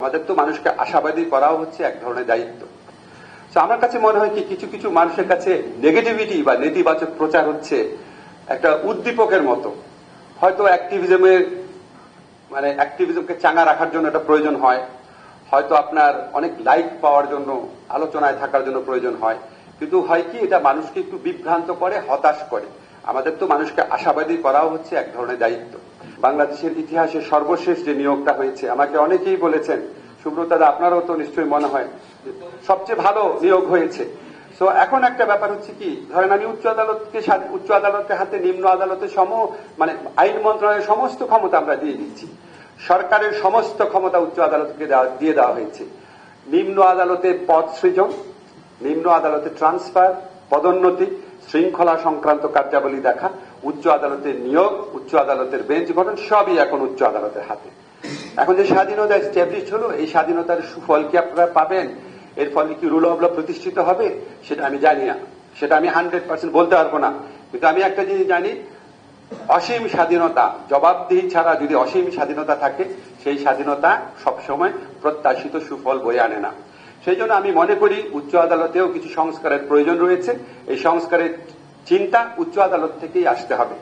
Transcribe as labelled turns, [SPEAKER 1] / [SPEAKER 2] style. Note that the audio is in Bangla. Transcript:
[SPEAKER 1] আমাদের তো মানুষকে আশাবাদী করাও হচ্ছে এক ধরনের দায়িত্ব। তো আমার কাছে মনে হয় কি কিছু কিছু মানুষের কাছে নেগেটিভিটি বা নেতিবাচক প্রচার হচ্ছে একটা উদ্দীপকের মতো। হয়তো অ্যাক্টিভিজমকে চাঙ্গা রাখার জন্য এটা প্রয়োজন হয়, হয়তো আপনার অনেক লাইক পাওয়ার জন্য, আলোচনায় থাকার জন্য প্রয়োজন হয়, কিন্তু হয় কি এটা মানুষকে একটু বিভ্রান্ত করে, হতাশ করে। আমাদের তো মানুষকে আশাবাদী করাও হচ্ছে এক ধরনের দায়িত্ব। বাংলাদেশের ইতিহাসে সর্বশেষ যে নিয়োগটা হয়েছে, আমাকে অনেকেই বলেছেন, সুব্রতদা আপনারও তো নিশ্চয়ই মনে হয় সবচেয়ে ভালো নিয়োগ হয়েছে। তো এখন একটা ব্যাপার হচ্ছে কি, ধরেন আমি উচ্চ আদালতের হাতে নিম্ন আদালতের আইন মন্ত্রণালয়ের সমস্ত ক্ষমতা আমরা দিয়ে দিচ্ছি। সরকারের সমস্ত ক্ষমতা উচ্চ আদালতকে দিয়ে দেওয়া হয়েছে। নিম্ন আদালতে পদ সৃজন, নিম্ন আদালতে ট্রান্সফার, পদোন্নতি, শৃঙ্খলা সংক্রান্ত কার্যাবলী দেখা, উচ্চ আদালতের নিয়োগ, উচ্চ আদালতের বেঞ্চ গঠন, সবই এখন উচ্চ আদালতের হাতে। এখন যে স্বাধীনতা এস্টাবলিশ হলো, এই স্বাধীনতার সুফল কি আপনারা পাবেন? এর ফলে কি রুল অফ ল প্রতিষ্ঠিত হবে? সেটা আমি জানি না, সেটা আমি 100% বলতে পারবো না। কিন্তু আমি একটা জিনিস জানি, অসীম স্বাধীনতা, জবাবদিহি ছাড়া যদি অসীম স্বাধীনতা থাকে, সেই স্বাধীনতা সবসময় প্রত্যাশিত সুফল বয়ে আনে না। সেই জন্য আমি মনে করি উচ্চ আদালতেও কিছু সংস্কারের প্রয়োজন রয়েছে। এই সংস্কারের চিন্তা উচ্চ আদালত থেকেই আসতে হবে।